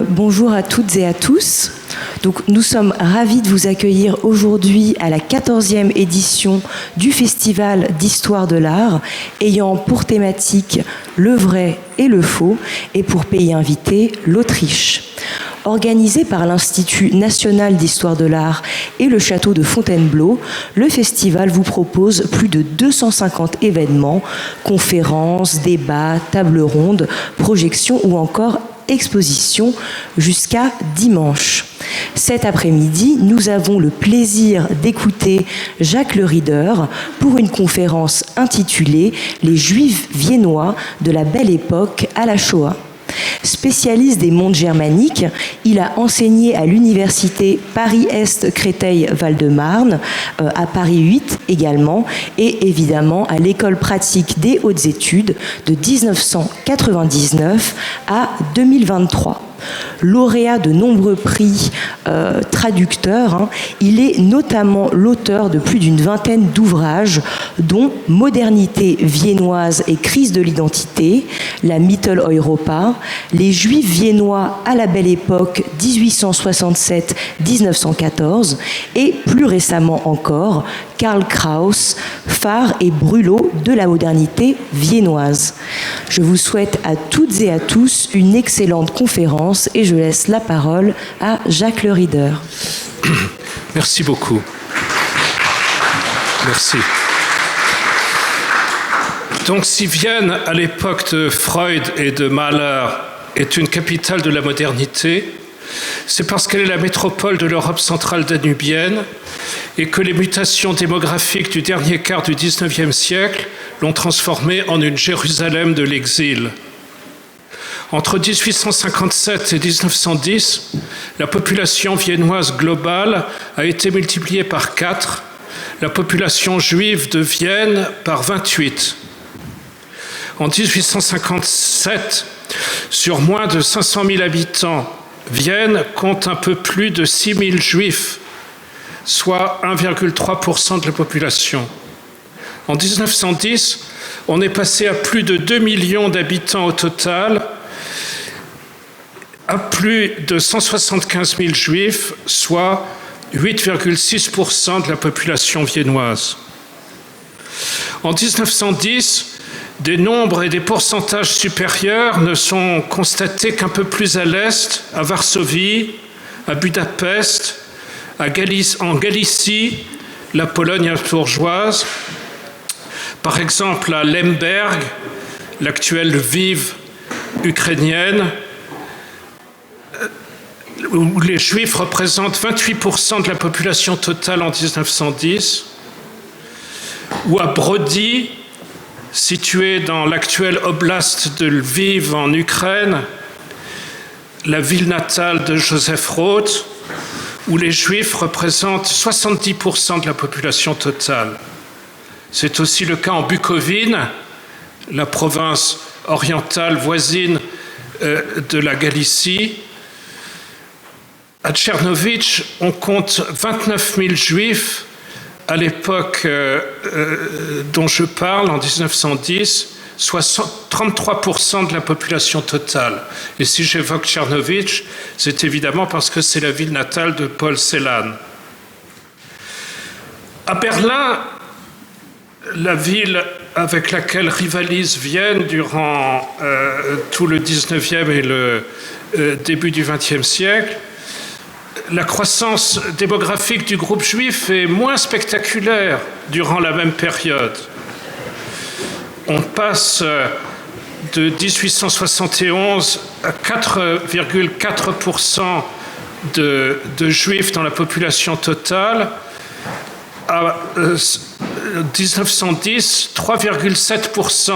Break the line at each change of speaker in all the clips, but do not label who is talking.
Bonjour à toutes et à tous. Donc, nous sommes ravis de vous accueillir aujourd'hui à la 14e édition du Festival d'Histoire de l'Art, ayant pour thématique le vrai et le faux, et pour pays invité, l'Autriche. Organisé par l'Institut national d'histoire de l'art et le château de Fontainebleau, le festival vous propose plus de 250 événements, conférences, débats, tables rondes, projections ou encore expositions jusqu'à dimanche. Cet après-midi, nous avons le plaisir d'écouter Jacques Le Rieder pour une conférence intitulée « Les Juifs viennois de la Belle Époque à la Shoah ». Spécialiste des mondes germaniques, il a enseigné à l'université Paris-Est Créteil-Val-de-Marne, à Paris 8 également, et évidemment à l'école pratique des hautes études de 1999 à 2023. Lauréat de nombreux prix traducteurs, il est notamment l'auteur de plus d'une vingtaine d'ouvrages, dont Modernité viennoise et crise de l'identité, La Mitteleuropa, Les Juifs viennois à la Belle Époque 1867-1914 et plus récemment encore Karl Kraus, phare et brûlot de la modernité viennoise. Je vous souhaite à toutes et à tous une excellente conférence et je laisse la parole à Jacques Le Rieder.
Merci beaucoup. Merci. Donc, si Vienne, à l'époque de Freud et de Mahler, est une capitale de la modernité, c'est parce qu'elle est la métropole de l'Europe centrale danubienne et que les mutations démographiques du dernier quart du XIXe siècle l'ont transformée en une Jérusalem de l'exil. Entre 1857 et 1910, la population viennoise globale a été multipliée par 4, la population juive de Vienne par 28. En 1857, sur moins de 500 000 habitants, Vienne compte un peu plus de 6 000 juifs, soit 1,3% de la population. En 1910, on est passé à plus de 2 millions d'habitants au total, à plus de 175 000 juifs, soit 8,6% de la population viennoise. En 1910, des nombres et des pourcentages supérieurs ne sont constatés qu'un peu plus à l'est, à Varsovie, à Budapest, en Galicie, la Pologne bourgeoise, par exemple à Lemberg, l'actuelle Lviv ukrainienne, où les Juifs représentent 28% de la population totale en 1910, ou à Brody, située dans l'actuelle oblast de Lviv en Ukraine, la ville natale de Joseph Roth, où les Juifs représentent 70% de la population totale. C'est aussi le cas en Bukovine, la province orientale voisine de la Galicie. À Tchernovitch, on compte 29 000 Juifs à l'époque dont je parle, en 1910, soit 33% de la population totale. Et si j'évoque Tchernovitch, c'est évidemment parce que c'est la ville natale de Paul Celan. À Berlin, la ville avec laquelle rivalise Vienne durant tout le 19e et le début du 20e siècle, la croissance démographique du groupe juif est moins spectaculaire durant la même période. On passe de 1871 à 4,4% de juifs dans la population totale, à 1910, 3,7%.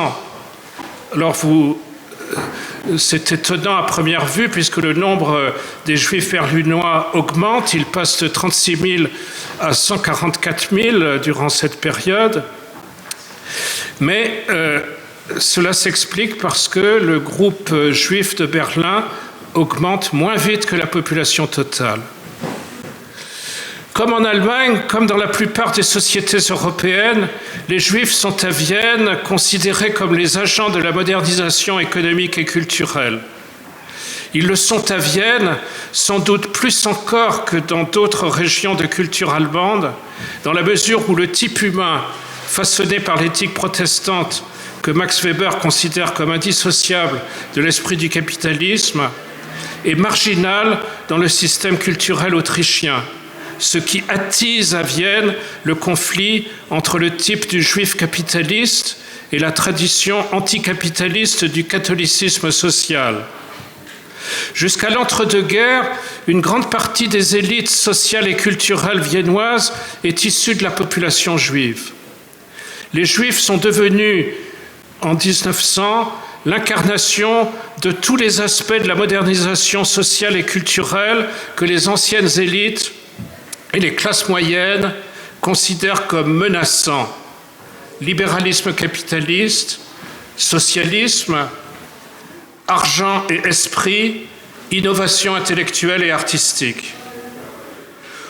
Alors c'est étonnant à première vue puisque le nombre des Juifs berlinois augmente. Il passe de 36 000 à 144 000 durant cette période. Mais cela s'explique parce que le groupe juif de Berlin augmente moins vite que la population totale. Comme en Allemagne, comme dans la plupart des sociétés européennes, les Juifs sont à Vienne considérés comme les agents de la modernisation économique et culturelle. Ils le sont à Vienne, sans doute plus encore que dans d'autres régions de culture allemande, dans la mesure où le type humain, façonné par l'éthique protestante que Max Weber considère comme indissociable de l'esprit du capitalisme, est marginal dans le système culturel autrichien, ce qui attise à Vienne le conflit entre le type du juif capitaliste et la tradition anticapitaliste du catholicisme social. Jusqu'à l'entre-deux-guerres, une grande partie des élites sociales et culturelles viennoises est issue de la population juive. Les Juifs sont devenus, en 1900, l'incarnation de tous les aspects de la modernisation sociale et culturelle que les anciennes élites et les classes moyennes considèrent comme menaçants. Libéralisme capitaliste, socialisme, argent et esprit, innovation intellectuelle et artistique.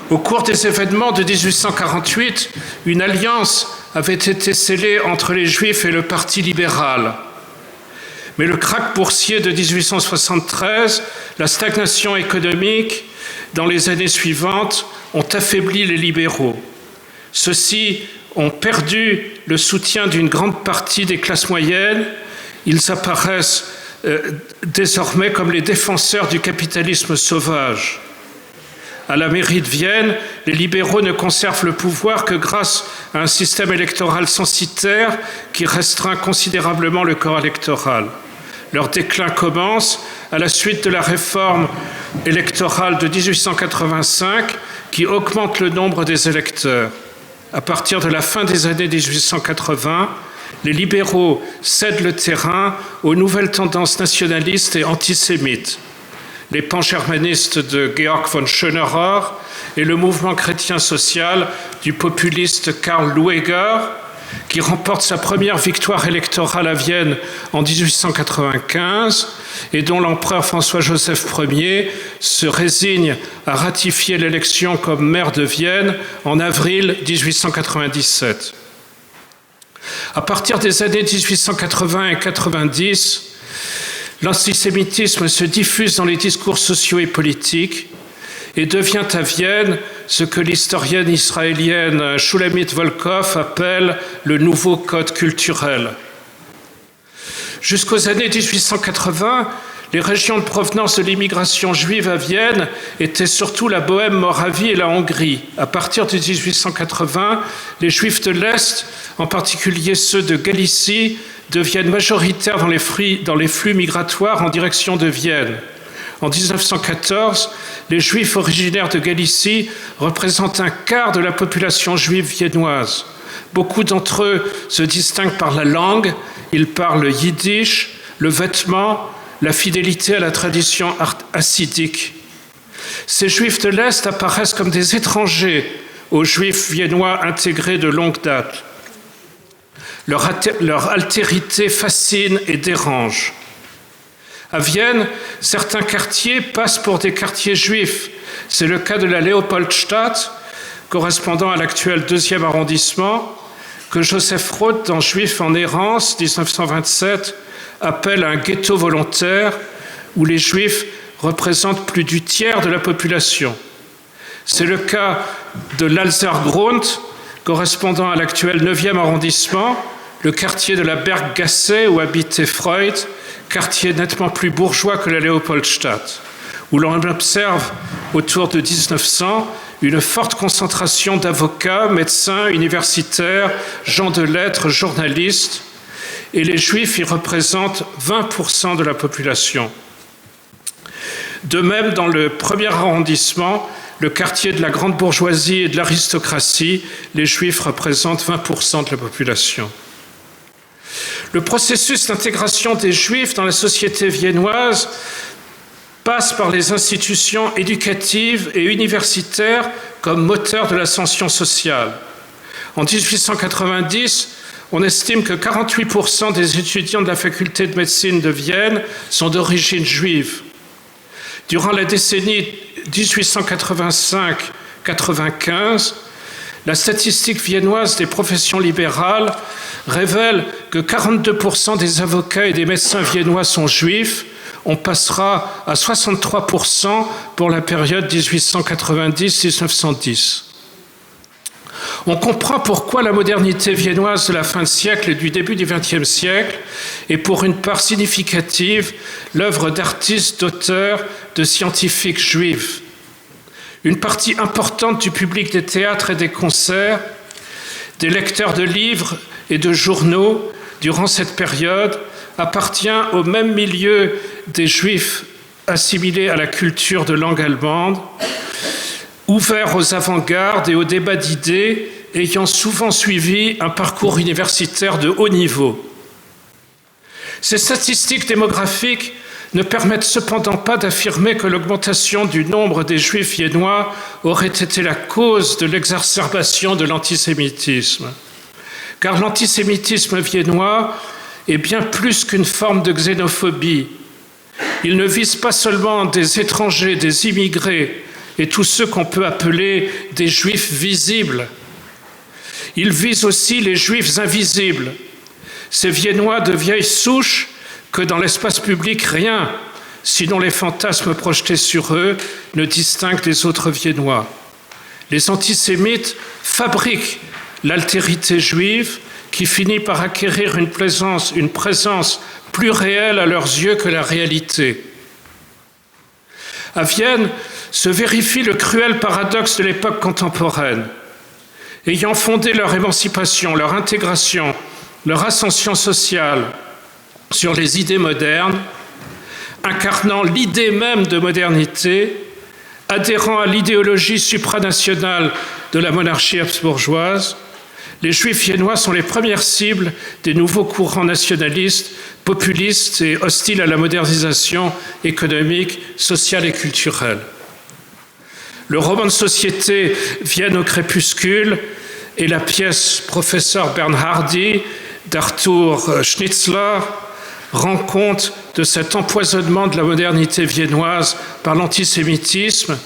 Au cours des événements de 1848, une alliance avait été scellée entre les Juifs et le Parti libéral. Mais le krach boursier de 1873, la stagnation économique dans les années suivantes ont affaibli les libéraux. Ceux-ci ont perdu le soutien d'une grande partie des classes moyennes. Ils apparaissent désormais comme les défenseurs du capitalisme sauvage. À la mairie de Vienne, les libéraux ne conservent le pouvoir que grâce à un système électoral censitaire qui restreint considérablement le corps électoral. Leur déclin commence à la suite de la réforme électorale de 1885 qui augmente le nombre des électeurs. À partir de la fin des années 1880, les libéraux cèdent le terrain aux nouvelles tendances nationalistes et antisémites. Les pangermanistes de Georg von Schönerer et le mouvement chrétien social du populiste Karl Lueger, qui remporte sa première victoire électorale à Vienne en 1895 et dont l'empereur François-Joseph Ier se résigne à ratifier l'élection comme maire de Vienne en avril 1897. À partir des années 1880 et 90, l'antisémitisme se diffuse dans les discours sociaux et politiques et devient à Vienne ce que l'historienne israélienne Shulamit Volkov appelle le nouveau code culturel. Jusqu'aux années 1880, les régions de provenance de l'immigration juive à Vienne étaient surtout la Bohême-Moravie et la Hongrie. À partir de 1880, les Juifs de l'Est, en particulier ceux de Galicie, deviennent majoritaires dans les flux migratoires en direction de Vienne. En 1914, les Juifs originaires de Galicie représentent un quart de la population juive viennoise. Beaucoup d'entre eux se distinguent par la langue, ils parlent yiddish, le vêtement, la fidélité à la tradition hassidique. Ces Juifs de l'Est apparaissent comme des étrangers aux Juifs viennois intégrés de longue date. Leur altérité fascine et dérange. À Vienne, certains quartiers passent pour des quartiers juifs. C'est le cas de la Leopoldstadt, correspondant à l'actuel 2e arrondissement, que Joseph Roth, dans Juifs en errance, 1927, appelle un ghetto volontaire où les Juifs représentent plus du tiers de la population. C'est le cas de l'Alzergrund, correspondant à l'actuel 9e arrondissement, le quartier de la Berggasse où habitait Freud, quartier nettement plus bourgeois que la Leopoldstadt, où l'on observe autour de 1900 une forte concentration d'avocats, médecins, universitaires, gens de lettres, journalistes, et les Juifs y représentent 20% de la population. De même, dans le 1er arrondissement, le quartier de la grande bourgeoisie et de l'aristocratie, les Juifs représentent 20% de la population. Le processus d'intégration des Juifs dans la société viennoise passe par les institutions éducatives et universitaires comme moteur de l'ascension sociale. En 1890, on estime que 48% des étudiants de la faculté de médecine de Vienne sont d'origine juive. Durant la décennie 1995, la statistique viennoise des professions libérales révèle que 42% des avocats et des médecins viennois sont juifs. On passera à 63% pour la période 1890-1910. On comprend pourquoi la modernité viennoise de la fin de siècle et du début du XXe siècle est pour une part significative l'œuvre d'artistes, d'auteurs, de scientifiques juifs. Une partie importante du public des théâtres et des concerts, des lecteurs de livres et de journaux durant cette période appartient au même milieu des juifs assimilés à la culture de langue allemande, ouverts aux avant-gardes et aux débats d'idées, ayant souvent suivi un parcours universitaire de haut niveau. Ces statistiques démographiques ne permettent cependant pas d'affirmer que l'augmentation du nombre des juifs viennois aurait été la cause de l'exacerbation de l'antisémitisme. Car l'antisémitisme viennois est bien plus qu'une forme de xénophobie. Il ne vise pas seulement des étrangers, des immigrés et tous ceux qu'on peut appeler des juifs visibles. Il vise aussi les juifs invisibles, ces viennois de vieille souche que dans l'espace public rien, sinon les fantasmes projetés sur eux, ne distinguent des autres viennois. Les antisémites fabriquent l'altérité juive qui finit par acquérir une présence plus réelle à leurs yeux que la réalité. À Vienne se vérifie le cruel paradoxe de l'époque contemporaine. Ayant fondé leur émancipation, leur intégration, leur ascension sociale sur les idées modernes, incarnant l'idée même de modernité, adhérant à l'idéologie supranationale de la monarchie habsbourgeoise, les Juifs viennois sont les premières cibles des nouveaux courants nationalistes, populistes et hostiles à la modernisation économique, sociale et culturelle. Le roman de société Vienne au crépuscule et la pièce Professeur Bernhardi d'Arthur Schnitzler rend compte de cet empoisonnement de la modernité viennoise par l'antisémitisme,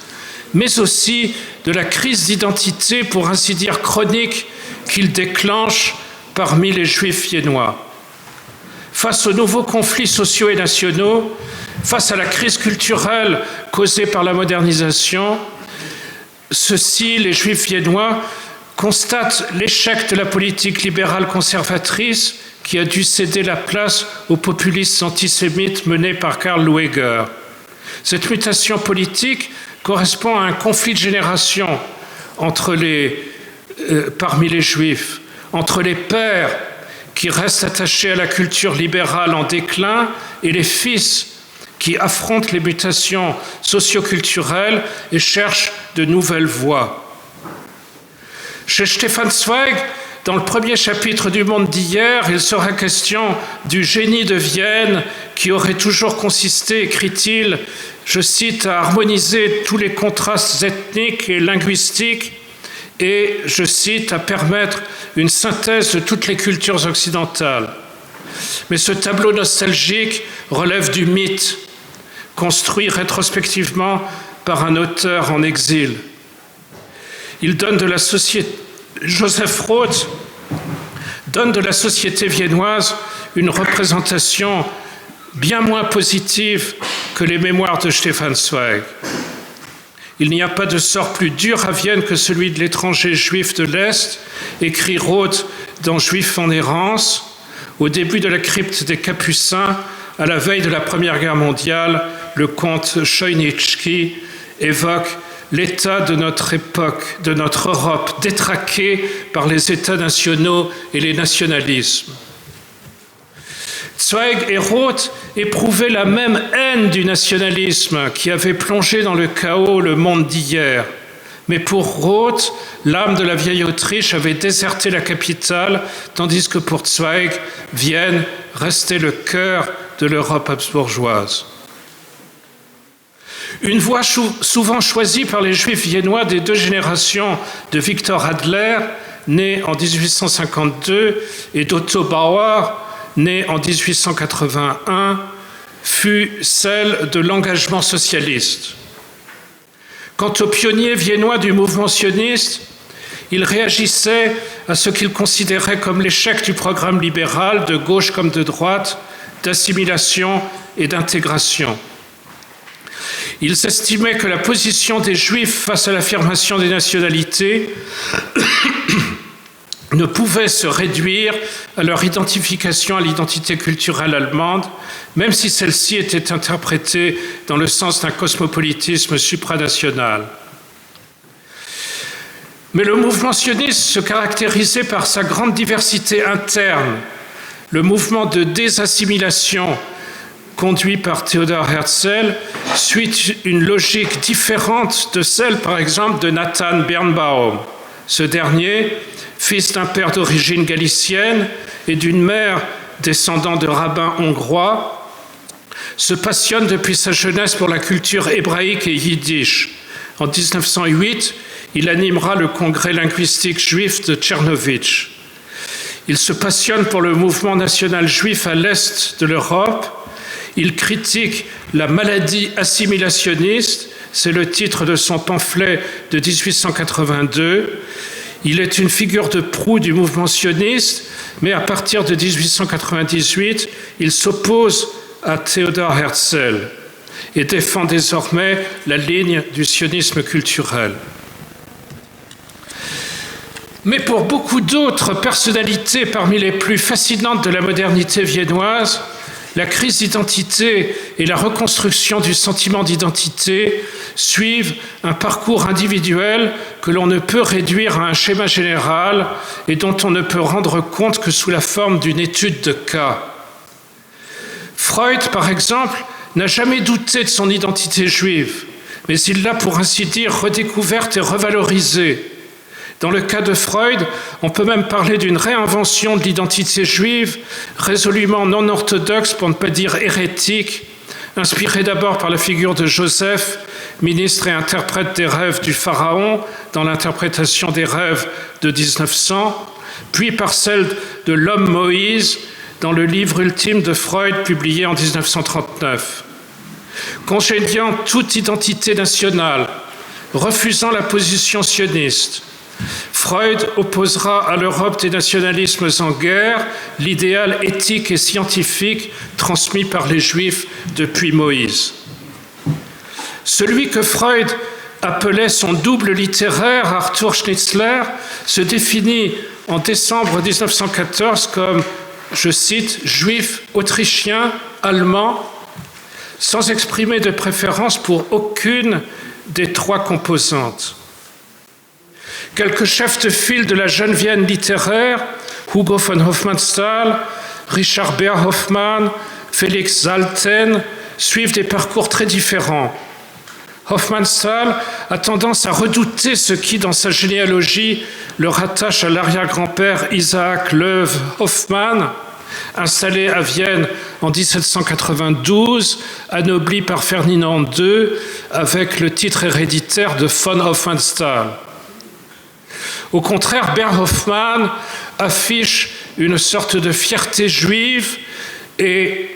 mais aussi de la crise d'identité, pour ainsi dire chronique, qu'il déclenche parmi les Juifs viennois. Face aux nouveaux conflits sociaux et nationaux, face à la crise culturelle causée par la modernisation, ceux-ci, les Juifs viennois, constatent l'échec de la politique libérale conservatrice qui a dû céder la place aux populistes antisémites menés par Karl Lueger. Cette mutation politique correspond à un conflit de génération parmi les Juifs, entre les pères qui restent attachés à la culture libérale en déclin et les fils qui affrontent les mutations socioculturelles et cherchent de nouvelles voies. Chez Stefan Zweig, dans le premier chapitre du Monde d'hier, il sera question du génie de Vienne qui aurait toujours consisté, écrit-il, je cite, à harmoniser tous les contrastes ethniques et linguistiques et, je cite, à permettre une synthèse de toutes les cultures occidentales. Mais ce tableau nostalgique relève du mythe, construit rétrospectivement par un auteur en exil. Il donne de la société, Joseph Roth donne de la société viennoise une représentation bien moins positive que les mémoires de Stefan Zweig. Il n'y a pas de sort plus dur à Vienne que celui de l'étranger juif de l'Est, écrit Roth dans Juifs en errance, au début de la crypte des Capucins, à la veille de la Première Guerre mondiale, le comte Chojnicki évoque l'état de notre époque, de notre Europe, détraquée par les États nationaux et les nationalismes. Zweig et Roth éprouvaient la même haine du nationalisme qui avait plongé dans le chaos le monde d'hier. Mais pour Roth, l'âme de la vieille Autriche avait déserté la capitale, tandis que pour Zweig, Vienne restait le cœur de l'Europe habsbourgeoise. Une voie souvent choisie par les Juifs viennois des deux générations de Victor Adler, né en 1852, et d'Otto Bauer, né en 1881, fut celle de l'engagement socialiste. Quant aux pionniers viennois du mouvement sioniste, ils réagissaient à ce qu'ils considéraient comme l'échec du programme libéral, de gauche comme de droite, d'assimilation et d'intégration. Ils estimaient que la position des Juifs face à l'affirmation des nationalités ne pouvait se réduire à leur identification à l'identité culturelle allemande, même si celle-ci était interprétée dans le sens d'un cosmopolitisme supranational. Mais le mouvement sioniste se caractérisait par sa grande diversité interne. Le mouvement de désassimilation conduit par Theodor Herzl suit une logique différente de celle, par exemple, de Nathan Birnbaum. Ce dernier, fils d'un père d'origine galicienne et d'une mère descendant de rabbins hongrois, se passionne depuis sa jeunesse pour la culture hébraïque et yiddish. En 1908, il animera le congrès linguistique juif de Tchernovitch. Il se passionne pour le mouvement national juif à l'est de l'Europe. Il critique la maladie assimilationniste, c'est le titre de son pamphlet de 1882. Il est une figure de proue du mouvement sioniste, mais à partir de 1898, il s'oppose à Theodor Herzl et défend désormais la ligne du sionisme culturel. Mais pour beaucoup d'autres personnalités parmi les plus fascinantes de la modernité viennoise, la crise d'identité et la reconstruction du sentiment d'identité suivent un parcours individuel que l'on ne peut réduire à un schéma général et dont on ne peut rendre compte que sous la forme d'une étude de cas. Freud, par exemple, n'a jamais douté de son identité juive, mais il l'a, pour ainsi dire, redécouverte et revalorisée. Dans le cas de Freud, on peut même parler d'une réinvention de l'identité juive, résolument non orthodoxe, pour ne pas dire hérétique, inspirée d'abord par la figure de Joseph, ministre et interprète des rêves du pharaon, dans l'interprétation des rêves de 1900, puis par celle de l'homme Moïse, dans le livre ultime de Freud, publié en 1939. Congédiant toute identité nationale, refusant la position sioniste, Freud opposera à l'Europe des nationalismes en guerre l'idéal éthique et scientifique transmis par les Juifs depuis Moïse. Celui que Freud appelait son double littéraire, Arthur Schnitzler, se définit en décembre 1914 comme, je cite, « juif, autrichien, allemand », sans exprimer de préférence pour aucune des trois composantes. Quelques chefs de file de la jeune Vienne littéraire, Hugo von Hofmannsthal, Richard Beer Hoffmann, Félix Salten, suivent des parcours très différents. Hofmannsthal a tendance à redouter ce qui, dans sa généalogie, le rattache à l'arrière-grand-père Isaac Löw Hoffmann, installé à Vienne en 1792, anobli par Ferdinand II, avec le titre héréditaire de von Hofmannsthal. Au contraire, Beer Hoffmann affiche une sorte de fierté juive et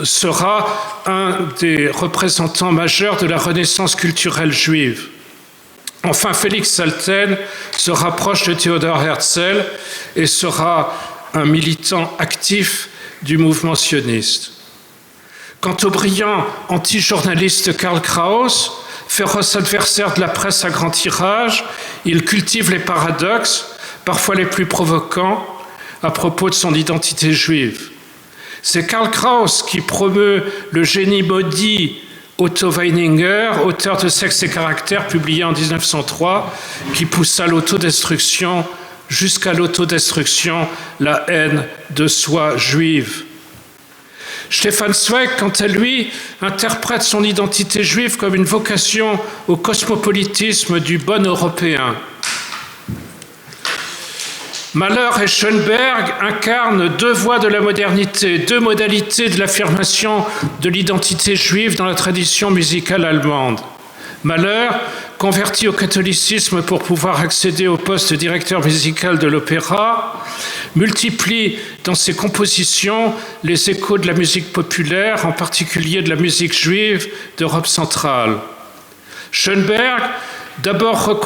sera un des représentants majeurs de la renaissance culturelle juive. Enfin, Félix Salten se rapproche de Theodor Herzl et sera un militant actif du mouvement sioniste. Quant au brillant anti-journaliste Karl Kraus, féroce adversaire de la presse à grand tirage, il cultive les paradoxes, parfois les plus provocants, à propos de son identité juive. C'est Karl Kraus qui promeut le génie maudit Otto Weininger, auteur de Sexe et caractère, publié en 1903, qui poussa l'autodestruction, jusqu'à l'autodestruction, la haine de soi juive. Stefan Zweig, quant à lui, interprète son identité juive comme une vocation au cosmopolitisme du bon européen. Mahler et Schoenberg incarnent deux voies de la modernité, deux modalités de l'affirmation de l'identité juive dans la tradition musicale allemande. Mahler converti au catholicisme pour pouvoir accéder au poste de directeur musical de l'opéra, multiplie dans ses compositions les échos de la musique populaire, en particulier de la musique juive d'Europe centrale. Schoenberg, d'abord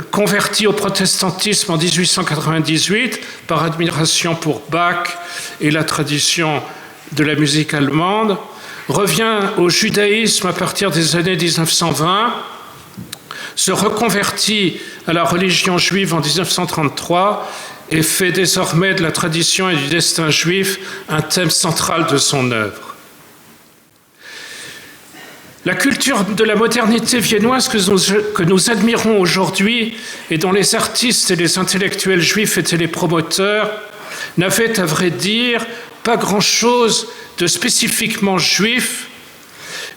converti au protestantisme en 1898 par admiration pour Bach et la tradition de la musique allemande, revient au judaïsme à partir des années 1920, se reconvertit à la religion juive en 1933 et fait désormais de la tradition et du destin juif un thème central de son œuvre. La culture de la modernité viennoise que nous admirons aujourd'hui et dont les artistes et les intellectuels juifs étaient les promoteurs n'avait, à vrai dire, pas grand-chose de spécifiquement juif,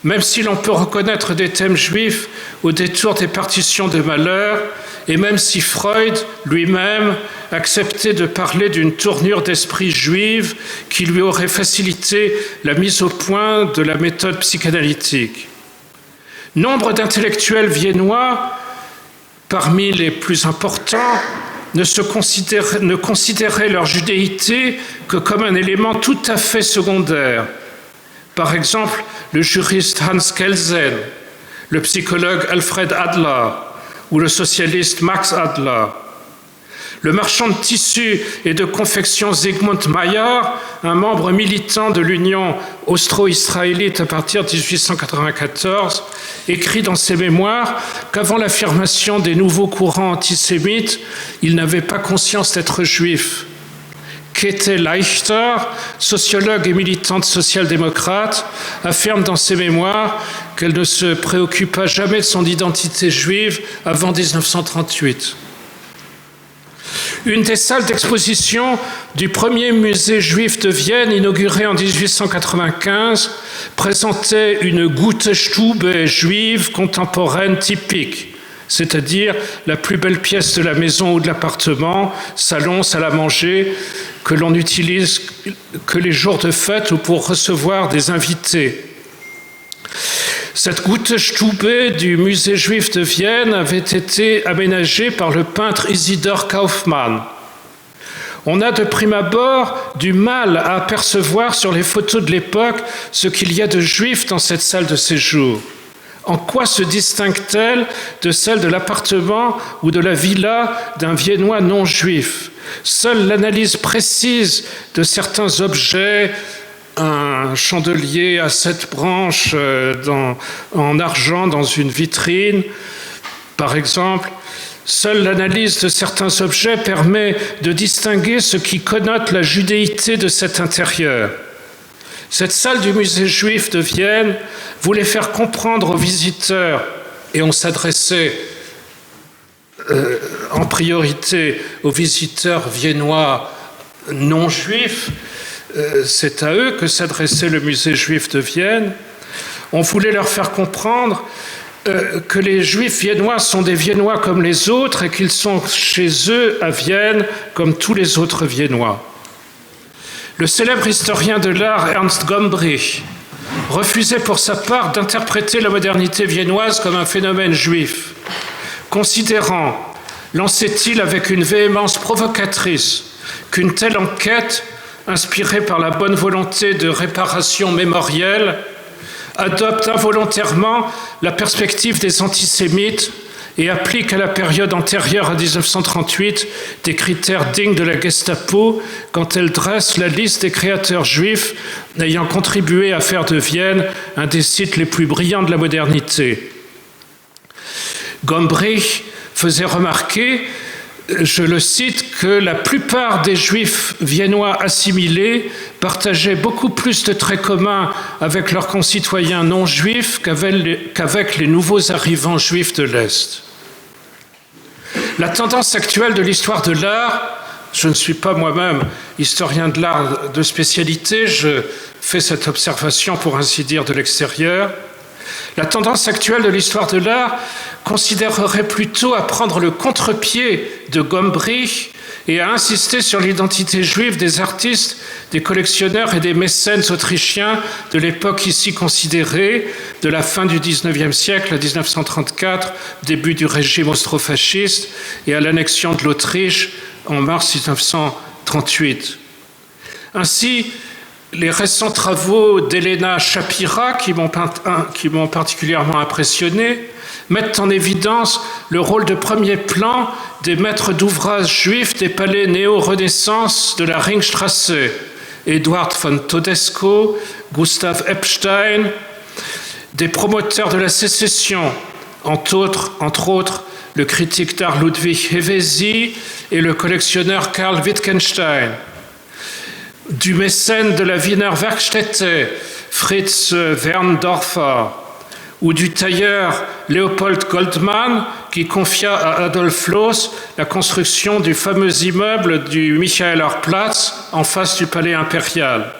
même si l'on peut reconnaître des thèmes juifs au détour des partitions de Mahler, et même si Freud lui-même acceptait de parler d'une tournure d'esprit juive qui lui aurait facilité la mise au point de la méthode psychanalytique. Nombre d'intellectuels viennois, parmi les plus importants, ne considéraient leur judéité que comme un élément tout à fait secondaire. Par exemple, le juriste Hans Kelsen, le psychologue Alfred Adler ou le socialiste Max Adler. Le marchand de tissus et de confection Zygmunt Meyer, un membre militant de l'Union austro-israélite à partir de 1894, écrit dans ses mémoires qu'avant l'affirmation des nouveaux courants antisémites, il n'avait pas conscience d'être juif. Käthe Leichter, sociologue et militante social-démocrate, affirme dans ses mémoires qu'elle ne se préoccupa jamais de son identité juive avant 1938. Une des salles d'exposition du premier musée juif de Vienne, inauguré en 1895, présentait une Gutestube juive contemporaine typique, c'est-à-dire la plus belle pièce de la maison ou de l'appartement, salon, salle à manger, que l'on n'utilise que les jours de fête ou pour recevoir des invités. Cette Gutestube du musée juif de Vienne avait été aménagée par le peintre Isidor Kaufmann. On a de prime abord du mal à apercevoir sur les photos de l'époque ce qu'il y a de juif dans cette salle de séjour. En quoi se distingue-t-elle de celle de l'appartement ou de la villa d'un Viennois non juif? Seule l'analyse précise de certains objets, un chandelier à 7 branches en argent dans une vitrine, par exemple, seule l'analyse de certains objets permet de distinguer ce qui connote la judéité de cet intérieur. Cette salle du musée juif de Vienne voulait faire comprendre aux visiteurs, et on s'adressait en priorité aux visiteurs viennois non juifs, c'est à eux que s'adressait le musée juif de Vienne. On voulait leur faire comprendre que les juifs viennois sont des viennois comme les autres et qu'ils sont chez eux à Vienne comme tous les autres viennois. Le célèbre historien de l'art Ernst Gombrich refusait pour sa part d'interpréter la modernité viennoise comme un phénomène juif, considérant, lançait-il avec une véhémence provocatrice, qu'une telle enquête, inspirée par la bonne volonté de réparation mémorielle, adopte involontairement la perspective des antisémites et applique à la période antérieure à 1938 des critères dignes de la Gestapo quand elle dresse la liste des créateurs juifs ayant contribué à faire de Vienne un des sites les plus brillants de la modernité. Gombrich faisait remarquer, je le cite, que la plupart des juifs viennois assimilés partageaient beaucoup plus de traits communs avec leurs concitoyens non juifs qu'avec les nouveaux arrivants juifs de l'Est. La tendance actuelle de l'histoire de l'art, je ne suis pas moi-même historien de l'art de spécialité, je fais cette observation pour ainsi dire de l'extérieur. La tendance actuelle de l'histoire de l'art considérerait plutôt à prendre le contre-pied de Gombrich et a insisté sur l'identité juive des artistes, des collectionneurs et des mécènes autrichiens de l'époque ici considérée, de la fin du XIXe siècle à 1934, début du régime austro-fasciste et à l'annexion de l'Autriche en mars 1938. Ainsi, les récents travaux d'Elena Shapira, qui m'ont particulièrement impressionné, mettent en évidence le rôle de premier plan des maîtres d'ouvrage juifs des palais néo-renaissance de la Ringstraße, Eduard von Todesco, Gustav Epstein, des promoteurs de la sécession, entre autres le critique d'art Ludwig Hevesi et le collectionneur Karl Wittgenstein, du mécène de la Wiener Werkstätte, Fritz Werndorfer, ou du tailleur Leopold Goldmann, qui confia à Adolf Loos la construction du fameux immeuble du Michaelerplatz en face du palais impérial.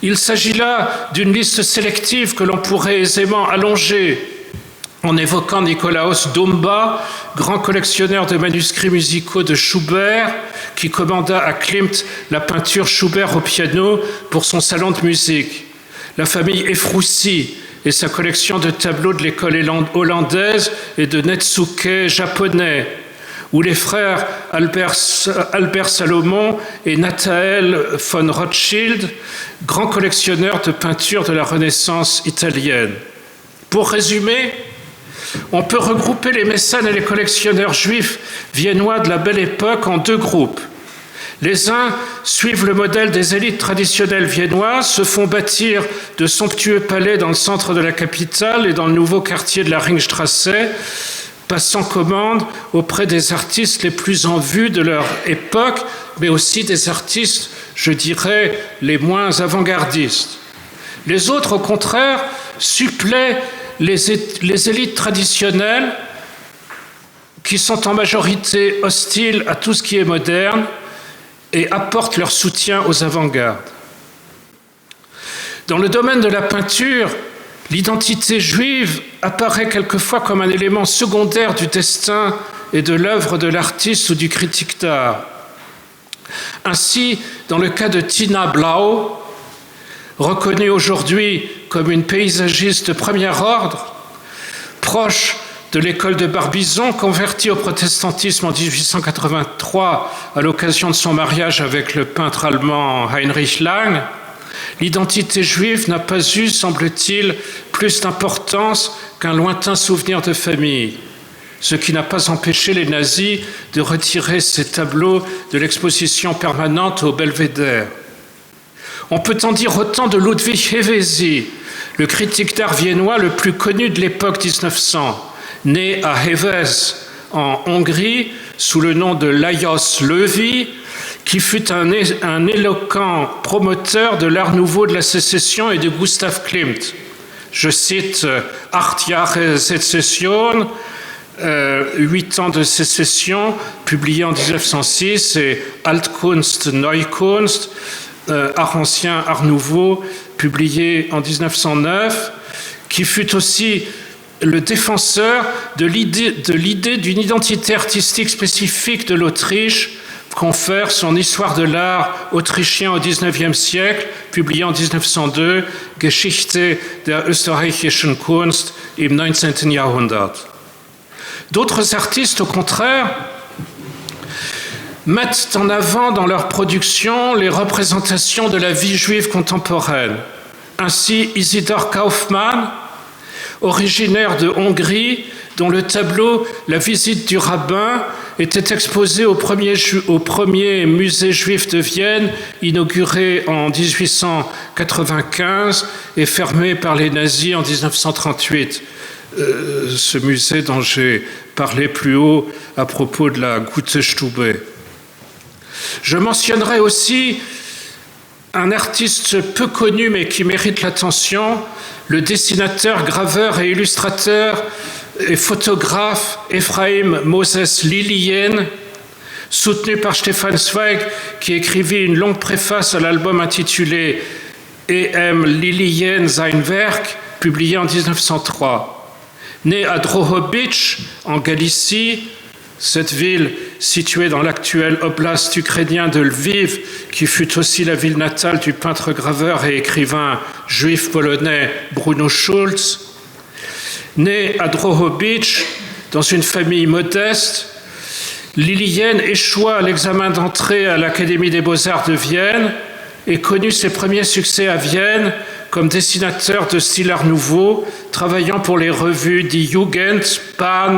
Il s'agit là d'une liste sélective que l'on pourrait aisément allonger en évoquant Nikolaus Dumba, grand collectionneur de manuscrits musicaux de Schubert, qui commanda à Klimt la peinture Schubert au piano pour son salon de musique. La famille Efroussi et sa collection de tableaux de l'école hollandaise et de Netsuke japonais, ou les frères Albert Salomon et Nathael von Rothschild, grands collectionneurs de peintures de la Renaissance italienne. Pour résumer, on peut regrouper les mécènes et les collectionneurs juifs viennois de la Belle Époque en deux groupes. Les uns suivent le modèle des élites traditionnelles viennoises, se font bâtir de somptueux palais dans le centre de la capitale et dans le nouveau quartier de la Ringstraße, passant commande auprès des artistes les plus en vue de leur époque, mais aussi des artistes, je dirais, les moins avant-gardistes. Les autres, au contraire, suppléent les élites traditionnelles qui sont en majorité hostiles à tout ce qui est moderne et apportent leur soutien aux avant-gardes. Dans le domaine de la peinture, l'identité juive apparaît quelquefois comme un élément secondaire du destin et de l'œuvre de l'artiste ou du critique d'art. Ainsi, dans le cas de Tina Blau, reconnue aujourd'hui comme une paysagiste de premier ordre, proche de l'école de Barbizon, convertie au protestantisme en 1883 à l'occasion de son mariage avec le peintre allemand Heinrich Lang, l'identité juive n'a pas eu, semble-t-il, plus d'importance qu'un lointain souvenir de famille, ce qui n'a pas empêché les nazis de retirer ces tableaux de l'exposition permanente au Belvédère. On peut en dire autant de Ludwig Hevesi, le critique d'art viennois le plus connu de l'époque 1900, né à Heves, en Hongrie, sous le nom de Lajos Löwy, qui fut un éloquent promoteur de l'art nouveau de la sécession et de Gustav Klimt. Je cite « 8 Jahre Sezession », 8 ans de sécession, publié en 1906, et Altkunst, Neukunst, art ancien, art nouveau, publié en 1909, qui fut aussi le défenseur de l'idée d'une identité artistique spécifique de l'Autriche, confère son Histoire de l'art autrichien au XIXe siècle, publié en 1902, Geschichte der österreichischen Kunst im 19. Jahrhundert. D'autres artistes, au contraire, mettent en avant dans leur production les représentations de la vie juive contemporaine. Ainsi, Isidor Kaufmann, originaire de Hongrie, dont le tableau « La visite du rabbin » était exposé au premier musée juif de Vienne, inauguré en 1895 et fermé par les nazis en 1938. Ce musée dont j'ai parlé plus haut à propos de la Gutestube. Je mentionnerai aussi un artiste peu connu mais qui mérite l'attention, le dessinateur, graveur et illustrateur et photographe Ephraim Moses Lilien, soutenu par Stefan Zweig, qui écrivit une longue préface à l'album intitulé E.M. Lilien sein Werk, publié en 1903. Né à Drohobycz, en Galicie, Cette ville, située dans l'actuel oblast ukrainien de Lviv, qui fut aussi la ville natale du peintre graveur et écrivain juif polonais Bruno Schulz, né à Drohobycz, dans une famille modeste, Lilien échoua à l'examen d'entrée à l'Académie des Beaux-Arts de Vienne et connut ses premiers succès à Vienne comme dessinateur de style art nouveau, travaillant pour les revues Die Jugend, Pan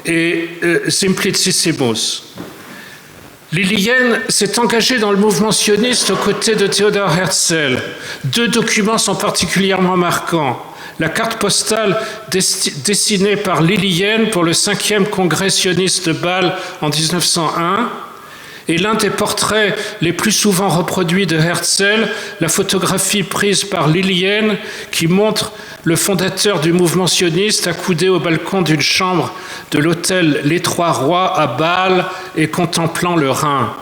et Simplicissimus. Lilien s'est engagé dans le mouvement sioniste aux côtés de Theodor Herzl. Deux documents sont particulièrement marquants. La carte postale dessinée par Lilien pour le 5e congrès sioniste de Bâle en 1901 et l'un des portraits les plus souvent reproduits de Herzl, la photographie prise par Lilien qui montre le fondateur du mouvement sioniste accoudé au balcon d'une chambre de l'hôtel Les Trois Rois à Bâle et contemplant le Rhin.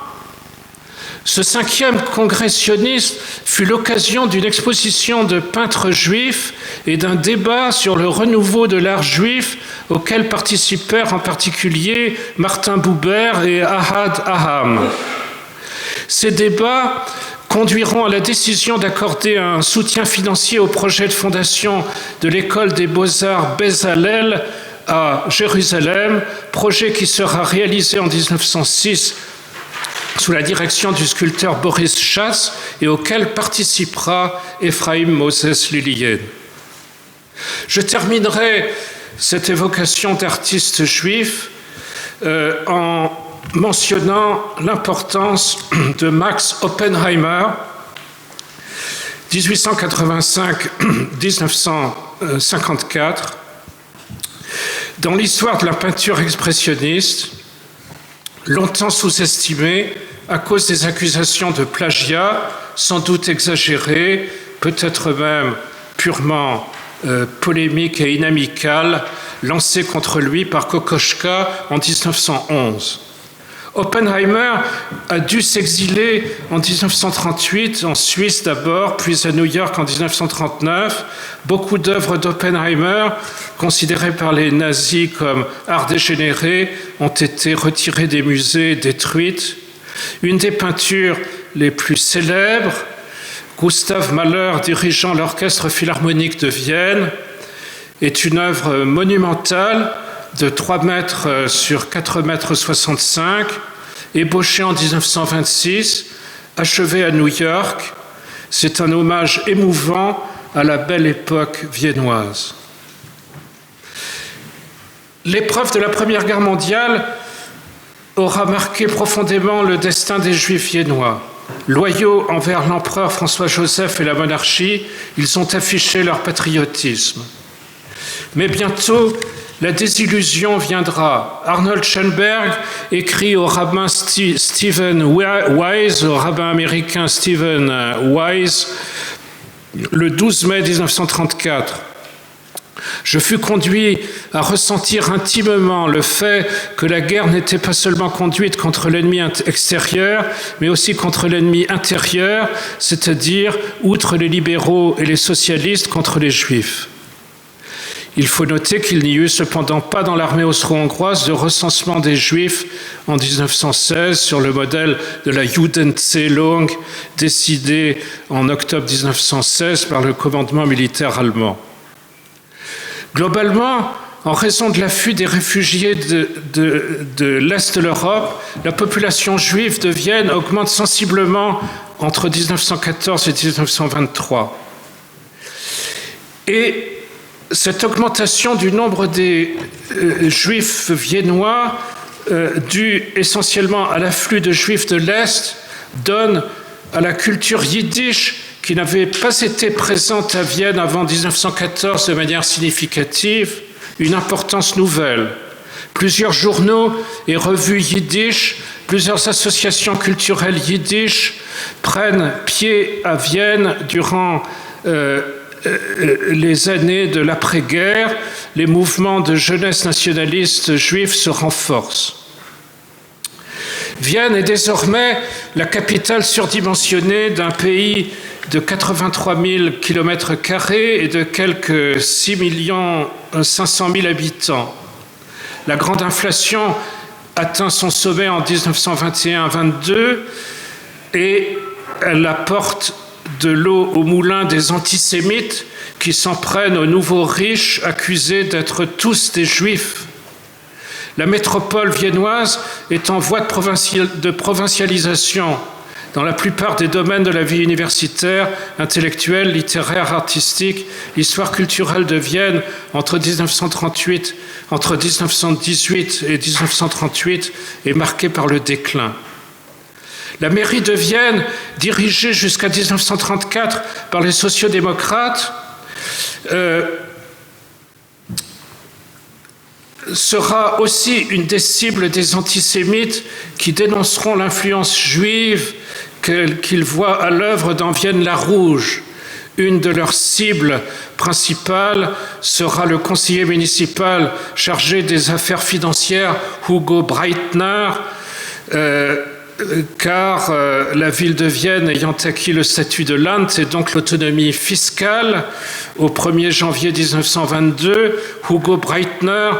Ce 5e congrès sioniste fut l'occasion d'une exposition de peintres juifs et d'un débat sur le renouveau de l'art juif auquel participèrent en particulier Martin Buber et Ahad Aham. Ces débats conduiront à la décision d'accorder un soutien financier au projet de fondation de l'école des beaux-arts Bezalel à Jérusalem, projet qui sera réalisé en 1906 sous la direction du sculpteur Boris Schatz et auquel participera Ephraim Moses Lilien. Je terminerai cette évocation d'artistes juifs en mentionnant l'importance de Max Oppenheimer, 1885-1954, dans l'histoire de la peinture expressionniste, longtemps sous-estimée à cause des accusations de plagiat, sans doute exagérées, peut-être même purement polémiques et inamicales, lancées contre lui par Kokoschka en 1911. Oppenheimer a dû s'exiler en 1938, en Suisse d'abord, puis à New York en 1939. Beaucoup d'œuvres d'Oppenheimer, considérées par les nazis comme art dégénéré, ont été retirées des musées et détruites. Une des peintures les plus célèbres, Gustav Mahler dirigeant l'Orchestre philharmonique de Vienne, est une œuvre monumentale de 3 mètres sur 4 mètres 65, ébauchée en 1926, achevée à New York. C'est un hommage émouvant à la belle époque viennoise. L'épreuve de la Première Guerre mondiale aura marqué profondément le destin des Juifs viennois. Loyaux envers l'empereur François-Joseph et la monarchie, ils ont affiché leur patriotisme. Mais bientôt, la désillusion viendra. Arnold Schoenberg écrit au rabbin Stephen Wise, au rabbin américain Stephen Wise, le 12 mai 1934. Je fus conduit à ressentir intimement le fait que la guerre n'était pas seulement conduite contre l'ennemi extérieur, mais aussi contre l'ennemi intérieur, c'est-à-dire, outre les libéraux et les socialistes, contre les Juifs. Il faut noter qu'il n'y eut cependant pas dans l'armée austro-hongroise de recensement des Juifs en 1916 sur le modèle de la Judenzählung décidée en octobre 1916 par le commandement militaire allemand. Globalement, en raison de l'afflux des réfugiés de l'Est de l'Europe, la population juive de Vienne augmente sensiblement entre 1914 et 1923. Et cette augmentation du nombre des Juifs viennois, due essentiellement à l'afflux de Juifs de l'Est, donne à la culture yiddish, qui n'avait pas été présente à Vienne avant 1914 de manière significative, une importance nouvelle. Plusieurs journaux et revues yiddish, plusieurs associations culturelles yiddish prennent pied à Vienne durant les années de l'après-guerre. Les mouvements de jeunesse nationalistes juifs se renforcent. Vienne est désormais la capitale surdimensionnée d'un pays de 83 000 km² et de quelques 6 500 000 habitants. La grande inflation atteint son sommet en 1921-22 et elle apporte de l'eau au moulin des antisémites qui s'en prennent aux nouveaux riches accusés d'être tous des juifs. La métropole viennoise est en voie de provincialisation dans la plupart des domaines de la vie universitaire, intellectuelle, littéraire, artistique. L'histoire culturelle de Vienne entre 1918 et 1938 est marquée par le déclin. La mairie de Vienne, dirigée jusqu'à 1934 par les sociodémocrates, sera aussi une des cibles des antisémites qui dénonceront l'influence juive qu'ils voient à l'œuvre dans Vienne-la-Rouge. Une de leurs cibles principales sera le conseiller municipal chargé des affaires financières, Hugo Breitner, car la ville de Vienne ayant acquis le statut de Land et donc l'autonomie fiscale, au 1er janvier 1922, Hugo Breitner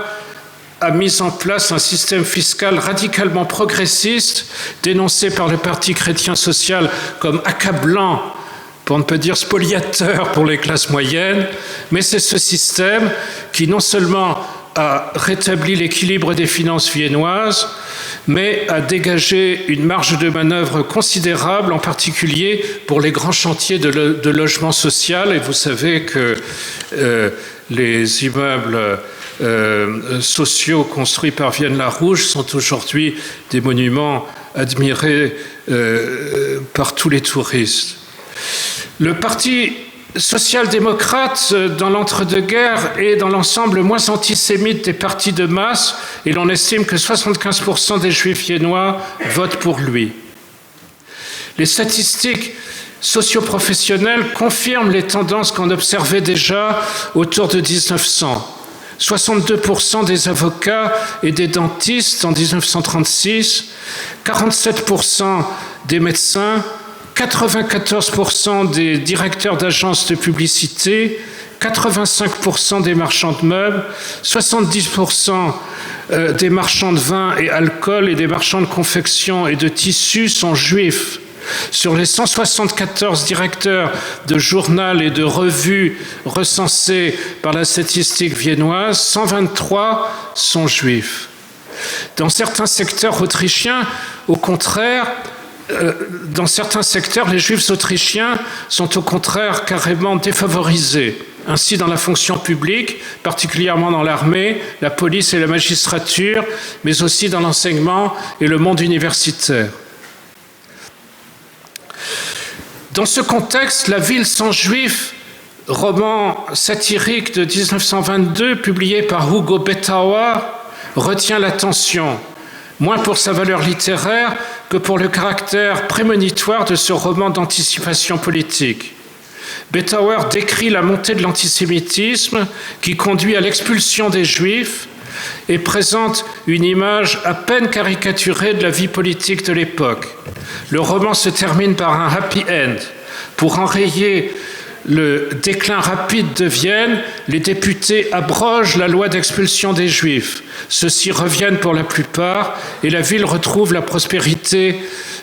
a mis en place un système fiscal radicalement progressiste, dénoncé par le Parti chrétien social comme accablant, pour ne pas dire spoliateur pour les classes moyennes, mais c'est ce système qui non seulement a rétabli l'équilibre des finances viennoises, mais a dégagé une marge de manœuvre considérable, en particulier pour les grands chantiers de logement social. Et vous savez que les immeubles sociaux construits par Vienne-la-Rouge sont aujourd'hui des monuments admirés par tous les touristes. Le Parti social-démocrate, dans l'entre-deux-guerres, est dans l'ensemble moins antisémite des partis de masse, et l'on estime que 75% des juifs viennois votent pour lui. Les statistiques socio-professionnelles confirment les tendances qu'on observait déjà autour de 1900. 62% des avocats et des dentistes en 1936, 47% des médecins, 94% des directeurs d'agences de publicité, 85% des marchands de meubles, 70% des marchands de vin et alcool et des marchands de confection et de tissus sont juifs. Sur les 174 directeurs de journal et de revues recensés par la statistique viennoise, 123 sont juifs. Dans certains secteurs autrichiens, au contraire, dans certains secteurs, les juifs autrichiens sont au contraire carrément défavorisés. Ainsi, dans la fonction publique, particulièrement dans l'armée, la police et la magistrature, mais aussi dans l'enseignement et le monde universitaire. Dans ce contexte, La ville sans juifs, roman satirique de 1922, publié par Hugo Bettauer, retient l'attention, moins pour sa valeur littéraire que pour le caractère prémonitoire de ce roman d'anticipation politique. Bettauer décrit la montée de l'antisémitisme qui conduit à l'expulsion des Juifs et présente une image à peine caricaturée de la vie politique de l'époque. Le roman se termine par un happy end. Pour enrayer le déclin rapide de Vienne, les députés abrogent la loi d'expulsion des Juifs. Ceux-ci reviennent pour la plupart et la ville retrouve la prospérité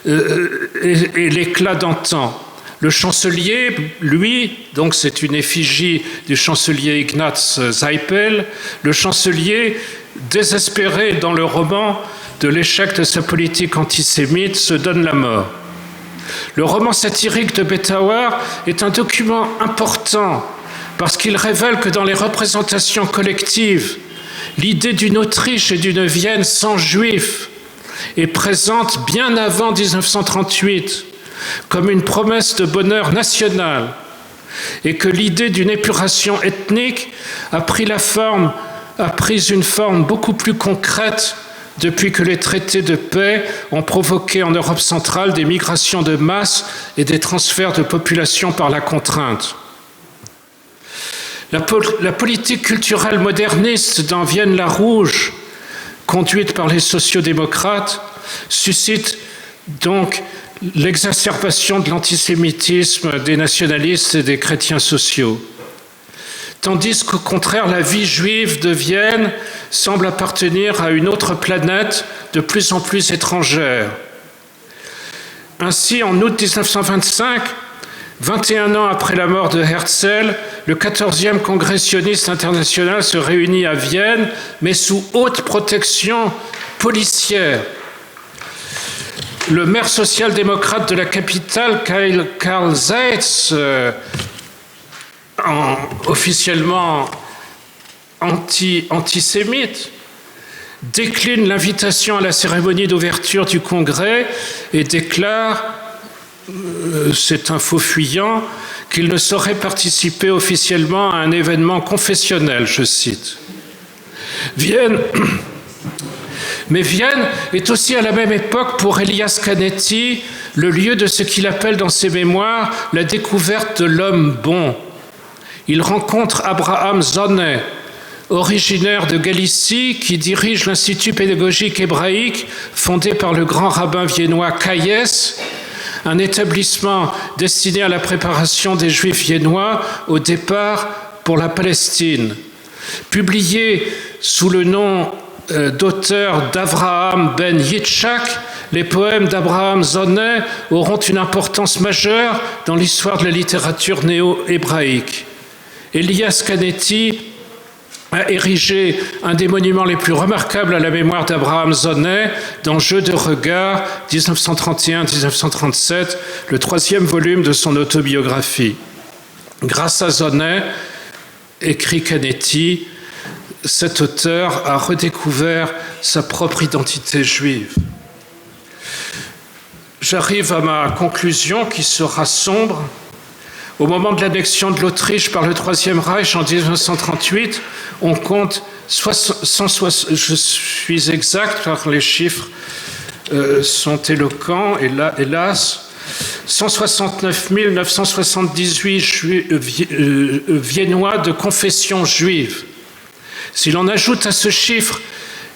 et l'éclat d'antan. Le chancelier, lui, donc c'est une effigie du chancelier Ignaz Seipel, le chancelier, désespéré dans le roman de l'échec de sa politique antisémite, se donne la mort. Le roman satirique de Bettauer est un document important parce qu'il révèle que dans les représentations collectives, l'idée d'une Autriche et d'une Vienne sans juifs est présente bien avant 1938 comme une promesse de bonheur national et que l'idée d'une épuration ethnique a pris une forme beaucoup plus concrète depuis que les traités de paix ont provoqué en Europe centrale des migrations de masse et des transferts de population par la contrainte. La politique culturelle moderniste dans Vienne-la-Rouge, conduite par les sociodémocrates, suscite donc l'exacerbation de l'antisémitisme des nationalistes et des chrétiens sociaux. tandis qu'au contraire, la vie juive de Vienne semble appartenir à une autre planète de plus en plus étrangère. Ainsi, en août 1925, 21 ans après la mort de Herzl, le 14e congrès sioniste international se réunit à Vienne, mais sous haute protection policière. Le maire social-démocrate de la capitale, Karl Seitz, officiellement antisémite, décline l'invitation à la cérémonie d'ouverture du congrès et déclare, c'est un faux fuyant, qu'il ne saurait participer officiellement à un événement confessionnel, je cite. Mais Vienne est aussi à la même époque pour Elias Canetti le lieu de ce qu'il appelle dans ses mémoires la découverte de l'homme bon. Il rencontre Abraham Zonnet, originaire de Galicie, qui dirige l'Institut pédagogique hébraïque fondé par le grand rabbin viennois Kayes, un établissement destiné à la préparation des Juifs viennois au départ pour la Palestine. Publié sous le nom d'auteur d'Avraham ben Yitzhak, les poèmes d'Abraham Zonnet auront une importance majeure dans l'histoire de la littérature néo-hébraïque. Elias Canetti a érigé un des monuments les plus remarquables à la mémoire d'Abraham Zonnet dans Jeux de regard 1931-1937, le 3e volume de son autobiographie. Grâce à Zonnet, écrit Canetti, cet auteur a redécouvert sa propre identité juive. J'arrive à ma conclusion qui sera sombre. Au moment de l'annexion de l'Autriche par le Troisième Reich en 1938, on compte, je suis exact car les chiffres sont éloquents, et là, hélas, 169 978 Viennois de confession juive. Si l'on ajoute à ce chiffre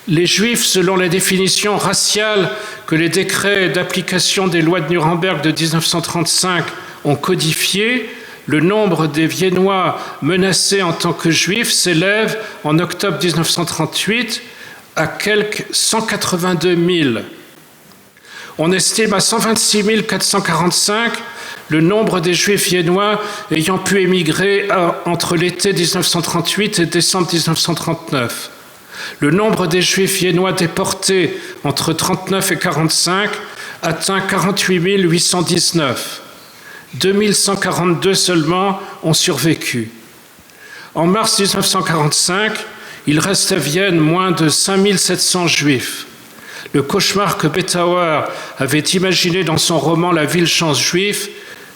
les Juifs selon la définition raciale que les décrets d'application des lois de Nuremberg de 1935 ont codifié, le nombre des Viennois menacés en tant que Juifs s'élève en octobre 1938 à quelque 182 000. On estime à 126 445 le nombre des Juifs viennois ayant pu émigrer entre l'été 1938 et décembre 1939. Le nombre des Juifs viennois déportés entre 1939 et 1945 atteint 48 819. 2142 seulement ont survécu. En mars 1945, il reste à Vienne moins de 5700 Juifs. Le cauchemar que Betauer avait imaginé dans son roman « La ville-chance juive »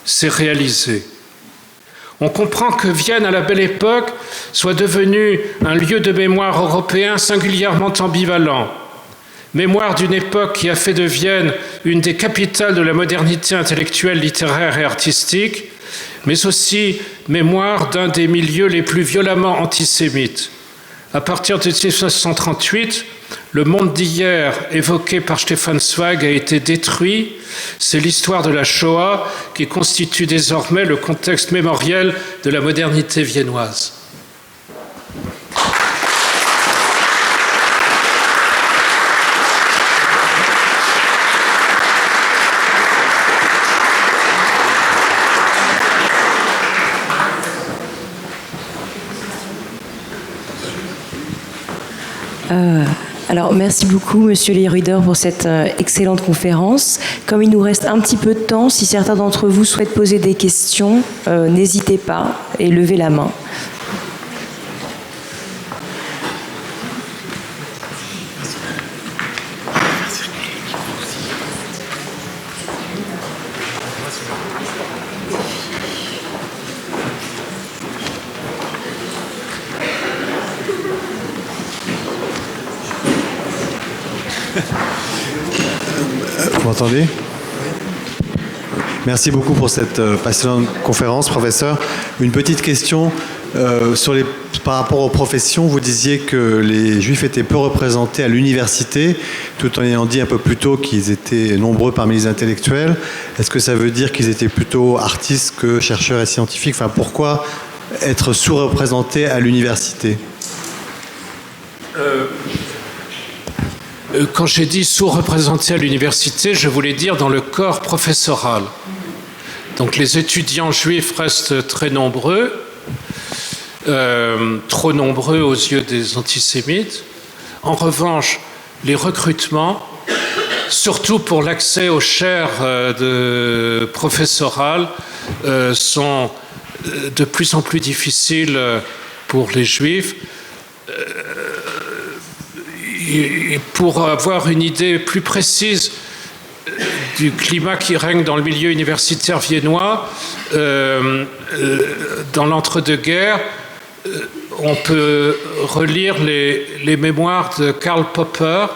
s'est réalisé. On comprend que Vienne, à la Belle Époque, soit devenue un lieu de mémoire européen singulièrement ambivalent. Mémoire d'une époque qui a fait de Vienne une des capitales de la modernité intellectuelle, littéraire et artistique, mais aussi mémoire d'un des milieux les plus violemment antisémites. À partir de 1938, le monde d'hier évoqué par Stefan Zweig a été détruit. C'est l'histoire de la Shoah qui constitue désormais le contexte mémoriel de la modernité viennoise.
Alors, merci beaucoup, Monsieur Leruder, pour cette excellente conférence. Comme il nous reste un petit peu de temps, si certains d'entre vous souhaitent poser des questions, n'hésitez pas et levez la main.
Vous m'entendez ? Merci beaucoup pour cette passionnante conférence, professeur. Une petite question par rapport aux professions. Vous disiez que les Juifs étaient peu représentés à l'université, tout en ayant dit un peu plus tôt qu'ils étaient nombreux parmi les intellectuels. Est-ce que ça veut dire qu'ils étaient plutôt artistes que chercheurs et scientifiques ? Enfin, pourquoi être sous-représentés à l'université?
Quand j'ai dit sous-représentés à l'université, je voulais dire dans le corps professoral. Donc les étudiants juifs restent très nombreux, trop nombreux aux yeux des antisémites. En revanche, les recrutements, surtout pour l'accès aux chaires professorales, sont de plus en plus difficiles pour les juifs. Et pour avoir une idée plus précise du climat qui règne dans le milieu universitaire viennois, dans l'entre-deux-guerres, on peut relire les mémoires de Karl Popper,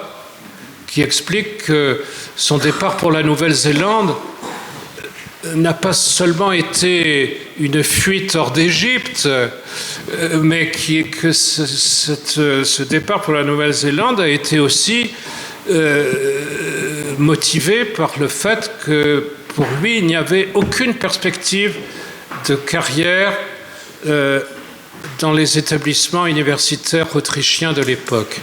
qui explique que son départ pour la Nouvelle-Zélande n'a pas seulement été une fuite hors d'Égypte, mais que ce départ pour la Nouvelle-Zélande a été aussi motivé par le fait que pour lui, il n'y avait aucune perspective de carrière dans les établissements universitaires autrichiens de l'époque.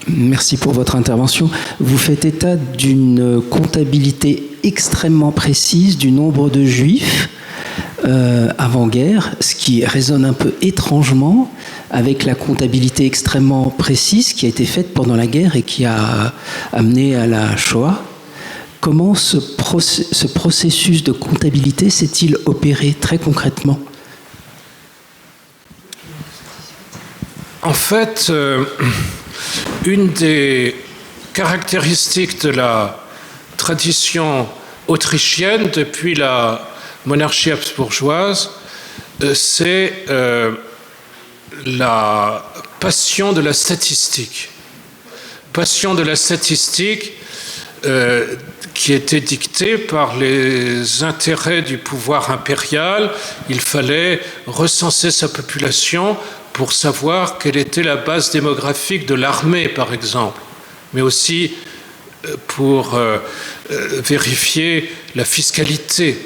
Merci pour votre intervention. Vous faites état d'une comptabilité extrêmement précise du nombre de juifs avant-guerre, ce qui résonne un peu étrangement avec la comptabilité extrêmement précise qui a été faite pendant la guerre et qui a amené à la Shoah. Comment ce processus de comptabilité s'est-il opéré très concrètement ?
En fait, une des caractéristiques de la tradition autrichienne depuis la monarchie habsbourgeoise, c'est la passion de la statistique. Passion de la statistique qui était dictée par les intérêts du pouvoir impérial. Il fallait recenser sa population pour savoir quelle était la base démographique de l'armée, par exemple, mais aussi pour vérifier la fiscalité.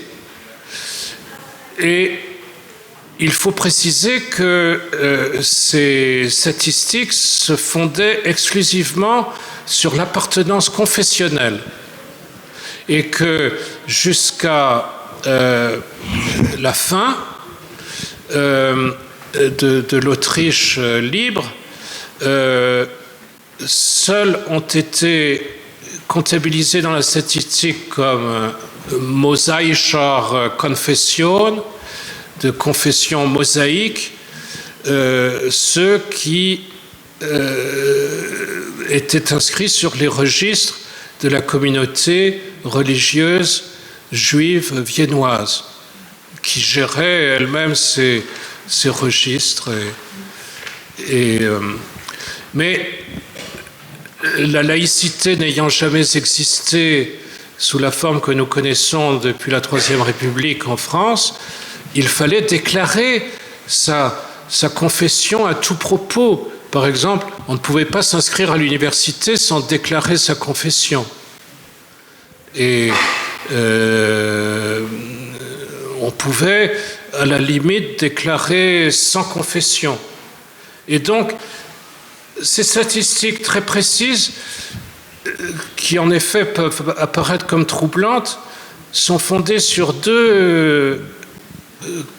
Et il faut préciser que ces statistiques se fondaient exclusivement sur l'appartenance confessionnelle et que jusqu'à la fin de l'Autriche libre, seuls ont été comptabilisés dans la statistique comme mosaischer Konfession, de confession mosaïque, ceux qui étaient inscrits sur les registres de la communauté religieuse juive viennoise, qui gérait elle-même ces registres. Mais la laïcité n'ayant jamais existé sous la forme que nous connaissons depuis la Troisième République en France, il fallait déclarer sa confession à tout propos. Par exemple, on ne pouvait pas s'inscrire à l'université sans déclarer sa confession. Et on pouvait, à la limite, déclarer sans confession. Et donc, ces statistiques très précises, qui en effet peuvent apparaître comme troublantes, sont fondées sur deux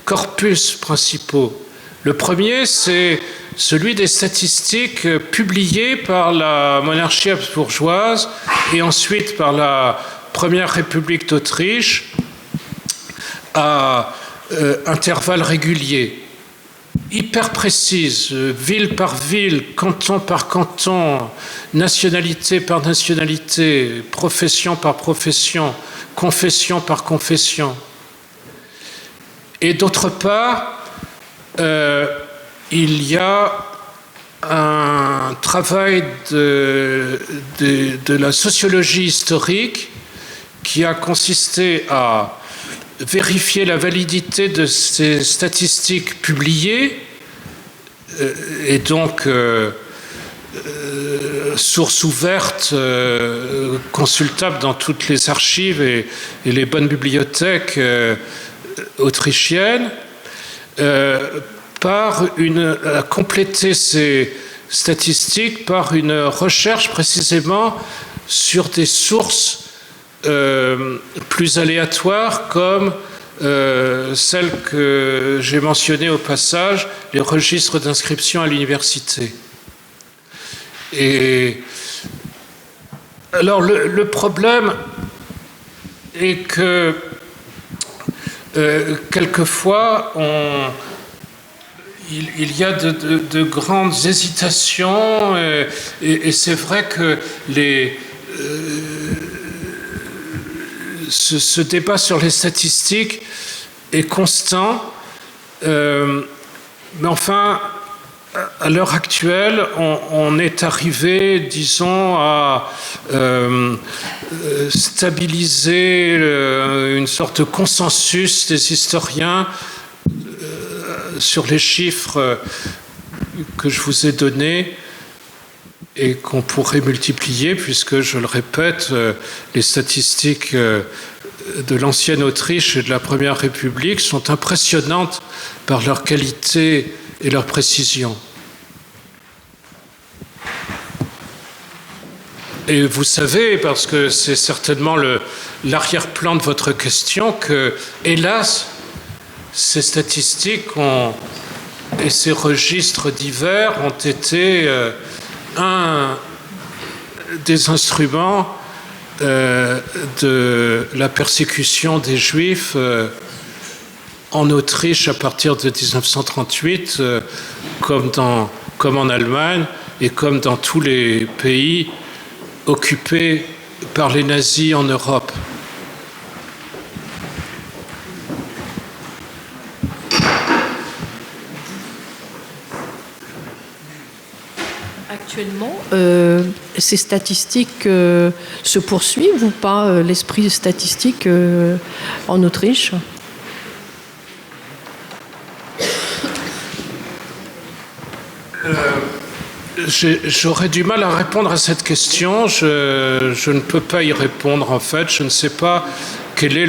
corpus principaux. Le premier, c'est celui des statistiques publiées par la monarchie habsbourgeoise et ensuite par la Première République d'Autriche à intervalles réguliers, hyper précises, ville par ville, canton par canton, nationalité par nationalité, profession par profession, confession par confession. Et d'autre part, il y a un travail de la sociologie historique qui a consisté à vérifier la validité de ces statistiques publiées et donc source ouverte, consultable dans toutes les archives et les bonnes bibliothèques autrichiennes, a complété ces statistiques par une recherche précisément sur des sources plus aléatoires comme celles que j'ai mentionnées au passage, les registres d'inscription à l'université. Et alors le problème est que quelquefois il y a de grandes hésitations et c'est vrai que ce débat sur les statistiques est constant, mais enfin, à l'heure actuelle, on est arrivé, disons, à stabiliser une sorte de consensus des historiens sur les chiffres que je vous ai donnés et qu'on pourrait multiplier, puisque, je le répète, les statistiques de l'ancienne Autriche et de la Première République sont impressionnantes par leur qualité et leur précision. Et vous savez, parce que c'est certainement l'arrière-plan de votre question, que, hélas, ces statistiques et ces registres divers ont été un des instruments de la persécution des Juifs en Autriche à partir de 1938, comme en Allemagne et comme dans tous les pays occupés par les nazis en Europe.
Actuellement, ces statistiques se poursuivent ou pas, l'esprit statistique en Autriche ?
J'aurais du mal à répondre à cette question. Je ne peux pas y répondre, en fait. Je ne sais pas quelle est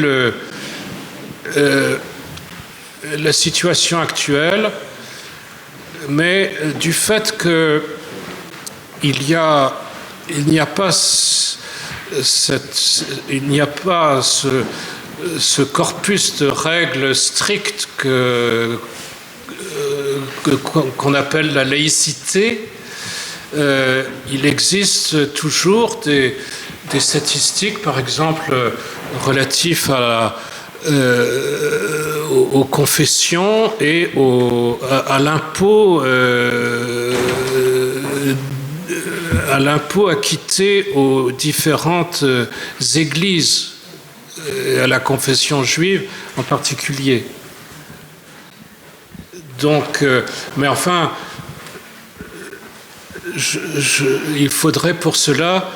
la situation actuelle, mais du fait qu'il n'y a pas ce corpus de règles strictes qu'on appelle la laïcité, il existe toujours des statistiques, par exemple, relatives aux confessions et à l'impôt acquitté aux différentes églises, et à la confession juive en particulier. Donc, mais enfin, il faudrait pour cela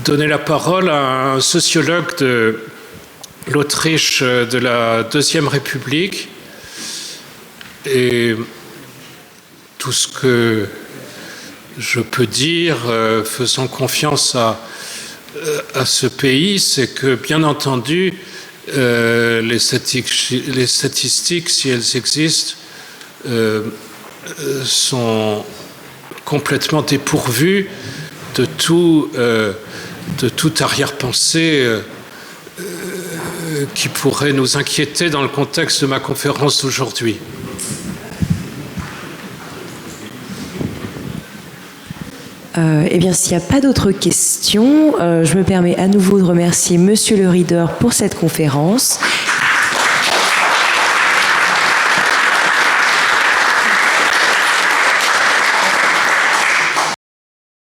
donner la parole à un sociologue de l'Autriche de la Deuxième République, et tout ce que je peux dire, faisant confiance à ce pays, c'est que, bien entendu, les statistiques, si elles existent, sont complètement dépourvues de toute arrière-pensée qui pourrait nous inquiéter dans le contexte de ma conférence d'aujourd'hui.
Eh bien, s'il n'y a pas d'autres questions, je me permets à nouveau de remercier Monsieur le Reader pour cette conférence